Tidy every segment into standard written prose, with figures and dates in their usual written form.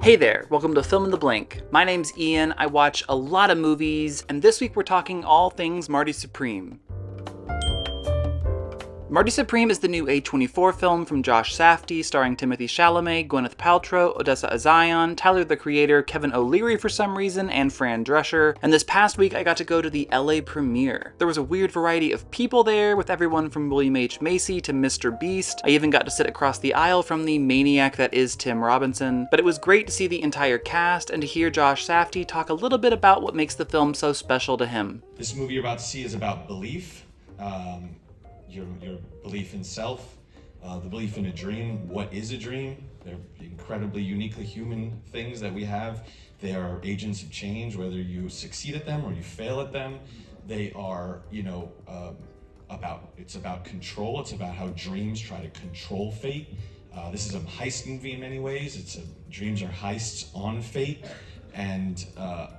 Hey there, welcome to Film in the Blink. My name's Ian, I watch a lot of movies, and this week we're talking all things Marty Supreme. Marty Supreme is the new A24 film from Josh Safdie, starring Timothée Chalamet, Gwyneth Paltrow, Odessa Azion, Tyler the Creator, Kevin O'Leary for some reason, and Fran Drescher. And this past week I got to go to the LA premiere. There was a weird variety of people there, with everyone from William H. Macy to Mr. Beast. I even got to sit across the aisle from the maniac that is Tim Robinson. But it was great to see the entire cast and to hear Josh Safdie talk a little bit about what makes the film so special to him. This movie you're about to see is about belief. Your belief in self, the belief in a dream. What is a dream? They're incredibly uniquely human things that we have. They are agents of change, whether you succeed at them or you fail at them. They are, it's about control. It's about how dreams try to control fate. This is a heist movie in many ways. Dreams are heists on fate. And, I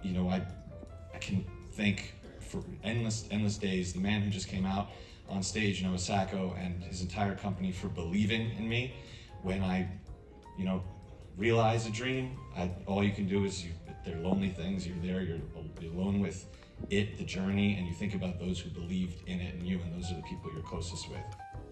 can thank for endless days the man who just came out on stage, Noah Sacco, and his entire company for believing in me. When I, realize a dream, all you can do is, they're lonely things. You're there, you're alone with it, the journey, and you think about those who believed in it and you, and those are the people you're closest with.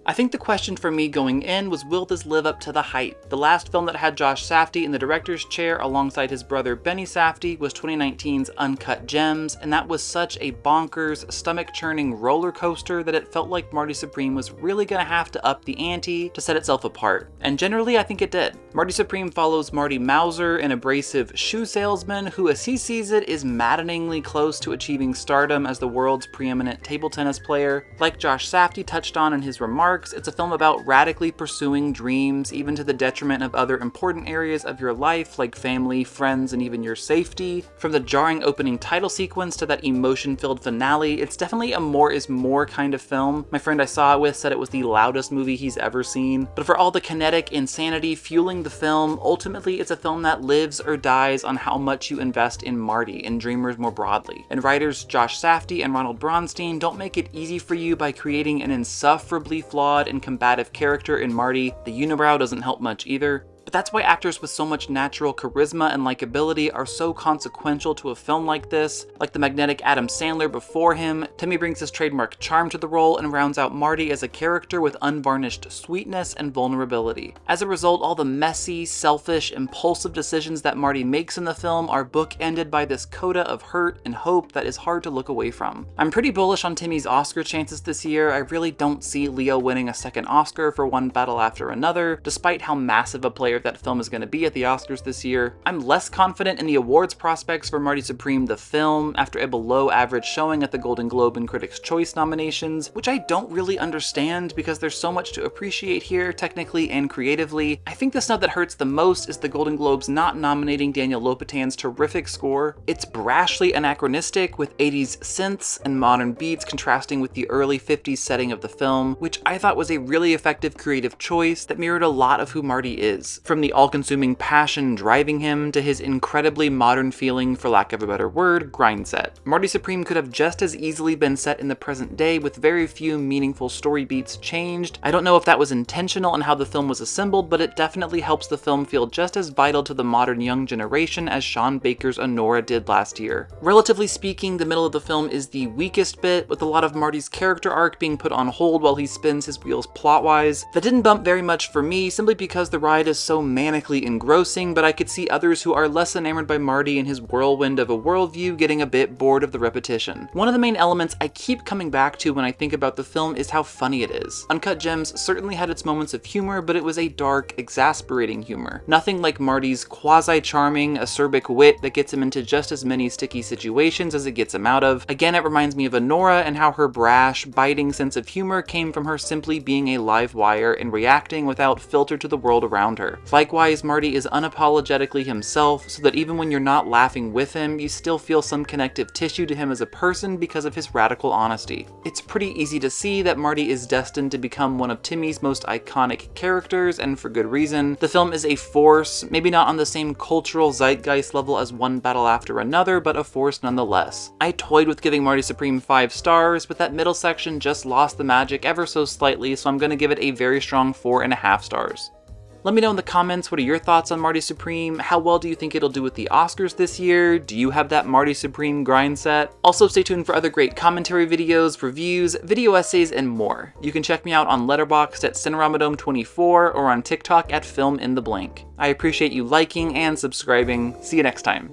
I think the question for me going in was, will this live up to the hype? The last film that had Josh Safdie in the director's chair alongside his brother Benny Safdie was 2019's Uncut Gems, and that was such a bonkers, stomach-churning roller coaster that it felt like Marty Supreme was really gonna have to up the ante to set itself apart. And generally, I think it did. Marty Supreme follows Marty Mauser, an abrasive shoe salesman who, as he sees it, is maddeningly close to achieving stardom as the world's preeminent table tennis player. Like Josh Safdie touched on in his remarks, it's a film about radically pursuing dreams, even to the detriment of other important areas of your life, like family, friends, and even your safety. From the jarring opening title sequence to that emotion-filled finale, it's definitely a more is more kind of film. My friend I saw it with said it was the loudest movie he's ever seen. But for all the kinetic insanity fueling the film, ultimately it's a film that lives or dies on how much you invest in Marty and dreamers more broadly. And writers Josh Safdie and Ronald Bronstein don't make it easy for you by creating an insufferably flawed and combative character in Marty. The unibrow doesn't help much either. But that's why actors with so much natural charisma and likability are so consequential to a film like this. Like the magnetic Adam Sandler before him, Timmy brings his trademark charm to the role and rounds out Marty as a character with unvarnished sweetness and vulnerability. As a result, all the messy, selfish, impulsive decisions that Marty makes in the film are bookended by this coda of hurt and hope that is hard to look away from. I'm pretty bullish on Timmy's Oscar chances this year. I really don't see Leo winning a second Oscar for One Battle After Another, despite how massive a player that film is going to be at the Oscars this year. I'm less confident in the awards prospects for Marty Supreme the film after a below average showing at the Golden Globe and Critics' Choice nominations, which I don't really understand because there's so much to appreciate here technically and creatively. I think the snub that hurts the most is the Golden Globes not nominating Daniel Lopatan's terrific score. It's brashly anachronistic, with 80s synths and modern beats contrasting with the early 50s setting of the film, which I thought was a really effective creative choice that mirrored a lot of who Marty is. From the all-consuming passion driving him to his incredibly modern feeling, for lack of a better word, grind set. Marty Supreme could have just as easily been set in the present day with very few meaningful story beats changed. I don't know if that was intentional in how the film was assembled, but it definitely helps the film feel just as vital to the modern young generation as Sean Baker's Honora did last year. Relatively speaking, the middle of the film is the weakest bit, with a lot of Marty's character arc being put on hold while he spins his wheels plot-wise. That didn't bump very much for me, simply because the ride is so manically engrossing, but I could see others who are less enamored by Marty and his whirlwind of a worldview getting a bit bored of the repetition. One of the main elements I keep coming back to when I think about the film is how funny it is. Uncut Gems certainly had its moments of humor, but it was a dark, exasperating humor. Nothing like Marty's quasi-charming, acerbic wit that gets him into just as many sticky situations as it gets him out of. Again, it reminds me of Honora and how her brash, biting sense of humor came from her simply being a live wire and reacting without filter to the world around her. Likewise, Marty is unapologetically himself, so that even when you're not laughing with him, you still feel some connective tissue to him as a person because of his radical honesty. It's pretty easy to see that Marty is destined to become one of Timmy's most iconic characters, and for good reason. The film is a force, maybe not on the same cultural zeitgeist level as One Battle After Another, but a force nonetheless. I toyed with giving Marty Supreme 5 stars, but that middle section just lost the magic ever so slightly, so I'm going to give it a very strong 4.5 stars. Let me know in the comments, what are your thoughts on Marty Supreme? How well do you think it'll do with the Oscars this year? Do you have that Marty Supreme grind set? Also, stay tuned for other great commentary videos, reviews, video essays, and more. You can check me out on Letterboxd at Cineramadome24 or on TikTok at Film in the Blank. I appreciate you liking and subscribing. See you next time.